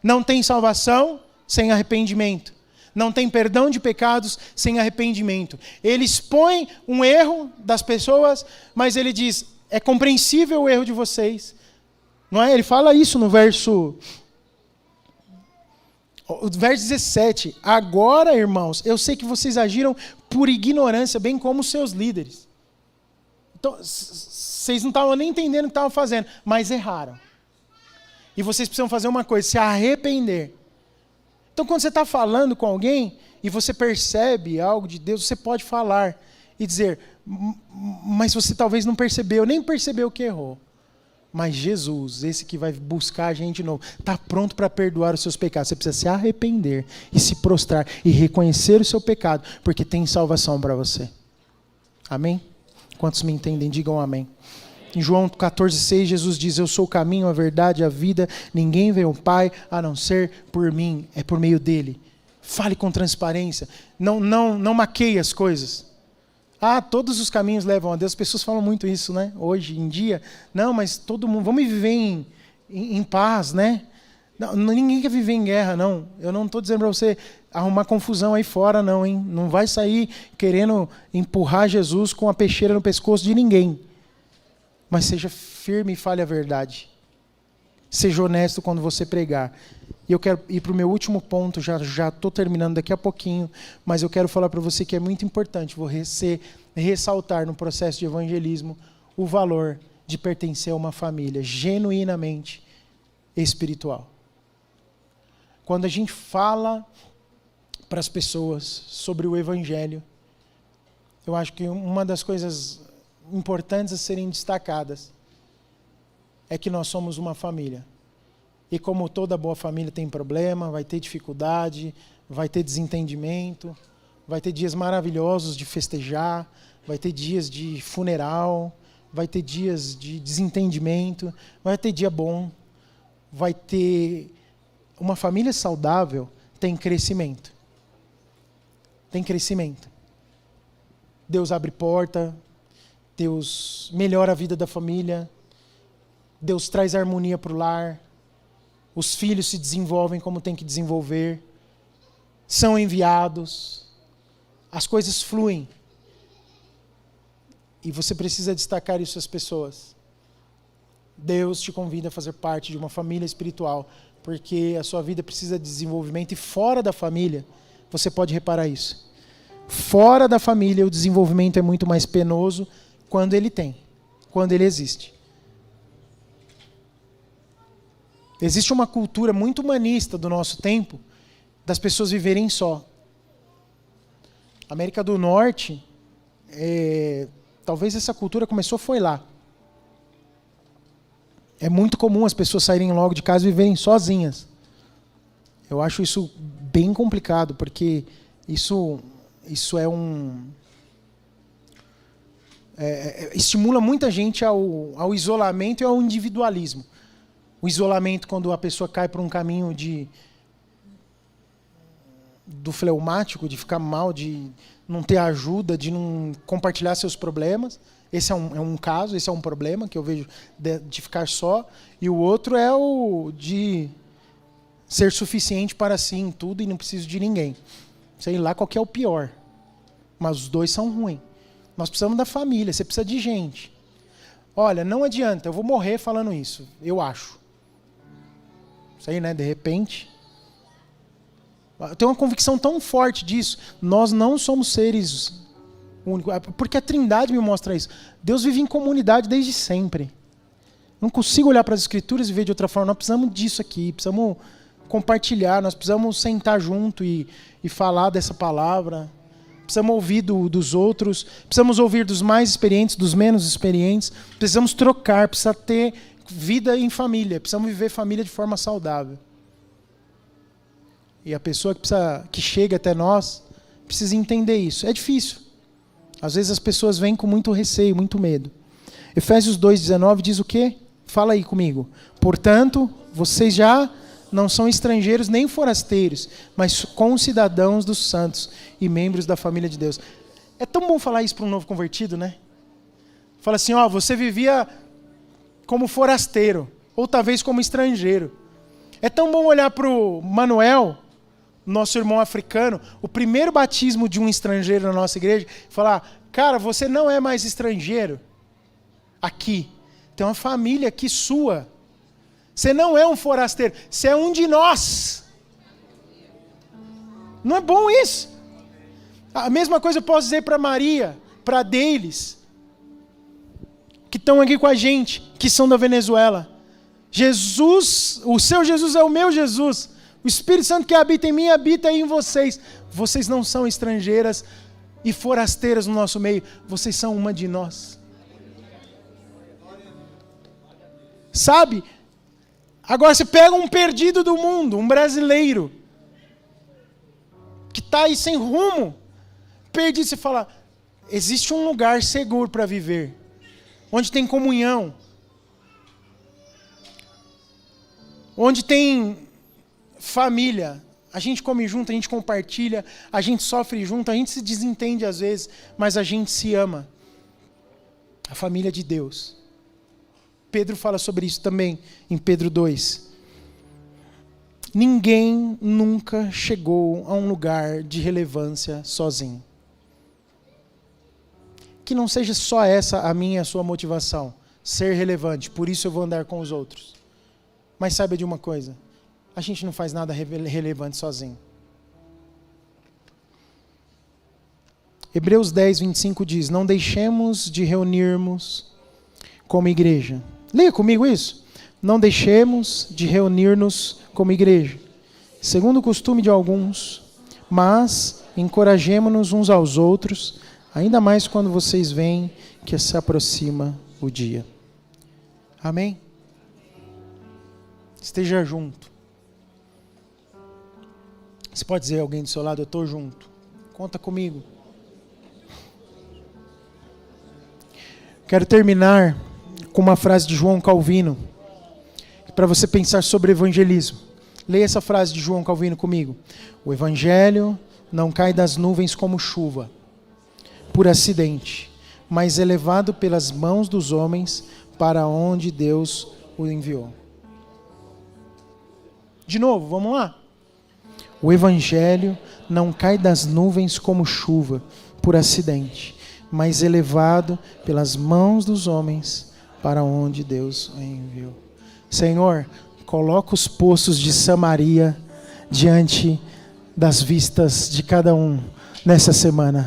Não tem salvação sem arrependimento. Não tem perdão de pecados sem arrependimento. Ele expõe um erro das pessoas, mas ele diz, é compreensível o erro de vocês. Não é? Ele fala isso no verso 17. Agora, irmãos, eu sei que vocês agiram por ignorância, bem como os seus líderes. Então, vocês não estavam nem entendendo o que estavam fazendo, mas erraram. E vocês precisam fazer uma coisa, se arrepender. Então, quando você está falando com alguém e você percebe algo de Deus, você pode falar e dizer, mas você talvez não percebeu, nem percebeu que errou. Mas Jesus, esse que vai buscar a gente de novo, está pronto para perdoar os seus pecados. Você precisa se arrepender e se prostrar e reconhecer o seu pecado, porque tem salvação para você. Amém? Quantos me entendem, digam amém. Em João 14,6, Jesus diz, eu sou o caminho, a verdade, a vida, ninguém vê o Pai a não ser por mim, é por meio dele. Fale com transparência, não maqueie as coisas. Todos os caminhos levam a Deus, as pessoas falam muito isso, né? Hoje em dia, não, mas todo mundo, vamos viver em paz, né? Não, ninguém quer viver em guerra, não. Eu não estou dizendo para você arrumar confusão aí fora, não, hein? Não vai sair querendo empurrar Jesus com a peixeira no pescoço de ninguém. Mas seja firme e fale a verdade. Seja honesto quando você pregar. E eu quero ir para o meu último ponto, já estou terminando daqui a pouquinho, mas eu quero falar para você que é muito importante você ressaltar no processo de evangelismo o valor de pertencer a uma família genuinamente espiritual. Quando a gente fala para as pessoas sobre o evangelho, eu acho que uma das coisas importantes a serem destacadas é que nós somos uma família. E como toda boa família tem problema, vai ter dificuldade, vai ter desentendimento, vai ter dias maravilhosos de festejar, vai ter dias de funeral, vai ter dias de desentendimento, vai ter dia bom, vai ter... Uma família saudável tem crescimento. Tem crescimento. Deus abre porta, Deus melhora a vida da família, Deus traz harmonia para o lar, os filhos se desenvolvem como tem que desenvolver, são enviados, as coisas fluem. E você precisa destacar isso às pessoas. Deus te convida a fazer parte de uma família espiritual, porque a sua vida precisa de desenvolvimento e fora da família, você pode reparar isso. Fora da família, o desenvolvimento é muito mais penoso quando ele existe. Existe uma cultura muito humanista do nosso tempo, das pessoas viverem só. América do Norte, talvez essa cultura foi lá. É muito comum as pessoas saírem logo de casa e viverem sozinhas. Eu acho isso bem complicado, porque isso estimula muita gente ao isolamento e ao individualismo. O isolamento quando a pessoa cai por um caminho do fleumático, de ficar mal, de não ter ajuda, de não compartilhar seus problemas. Esse é um caso, esse é um problema que eu vejo de ficar só. E o outro é o de ser suficiente para si em tudo e não preciso de ninguém. Sei lá qual que é o pior. Mas os dois são ruins. Nós precisamos da família, você precisa de gente. Olha, não adianta, eu vou morrer falando isso, eu acho. Isso aí, né? De repente. Eu tenho uma convicção tão forte disso. Nós não somos seres únicos. Porque a Trindade me mostra isso. Deus vive em comunidade desde sempre. Não consigo olhar para as Escrituras e ver de outra forma. Nós precisamos disso aqui. Precisamos compartilhar, nós precisamos sentar junto e falar dessa palavra. Precisamos ouvir dos outros, precisamos ouvir dos mais experientes, dos menos experientes. Precisamos trocar, precisa ter vida em família, precisamos viver família de forma saudável. E a pessoa que chega até nós precisa entender isso. É difícil. Às vezes as pessoas vêm com muito receio, muito medo. Efésios 2,19 diz o quê? Fala aí comigo. Portanto, vocês já não são estrangeiros nem forasteiros, mas concidadãos dos santos e membros da família de Deus. É tão bom falar isso para um novo convertido, né? Fala assim, você vivia como forasteiro, ou talvez como estrangeiro. É tão bom olhar para o Manuel, nosso irmão africano, o primeiro batismo de um estrangeiro na nossa igreja, e falar, cara, você não é mais estrangeiro aqui. Tem uma família aqui sua. Você não é um forasteiro, você é um de nós. Não é bom isso? A mesma coisa eu posso dizer para Maria, para Deiles, que estão aqui com a gente, que são da Venezuela. Jesus, o seu Jesus é o meu Jesus. O Espírito Santo que habita em mim, habita aí em vocês. Vocês não são estrangeiras e forasteiras no nosso meio, vocês são uma de nós. Sabe? Agora você pega um perdido do mundo, um brasileiro, que está aí sem rumo, perdido, você fala, existe um lugar seguro para viver, onde tem comunhão, onde tem família, a gente come junto, a gente compartilha, a gente sofre junto, a gente se desentende às vezes, mas a gente se ama. A família de Deus. Pedro fala sobre isso também em Pedro 2. Ninguém nunca chegou a um lugar de relevância sozinho. Que não seja só essa a minha e a sua motivação, ser relevante, por isso eu vou andar com os outros. Mas saiba de uma coisa, a gente não faz nada relevante sozinho. Hebreus 10, 25 diz, não deixemos de reunirmos como igreja. Leia comigo isso. Não deixemos de reunir-nos como igreja, segundo o costume de alguns, mas encorajemo-nos uns aos outros, ainda mais quando vocês veem que se aproxima o dia. Amém? Esteja junto. Você pode dizer a alguém do seu lado, eu estou junto. Conta comigo. Quero terminar com uma frase de João Calvino, para você pensar sobre evangelismo. Leia essa frase de João Calvino comigo. O evangelho não cai das nuvens como chuva, por acidente, mas é levado pelas mãos dos homens para onde Deus o enviou. De novo, vamos lá. O evangelho não cai das nuvens como chuva, por acidente, mas é levado pelas mãos dos homens para onde Deus o enviou. Senhor, coloca os poços de Samaria diante das vistas de cada um nessa semana.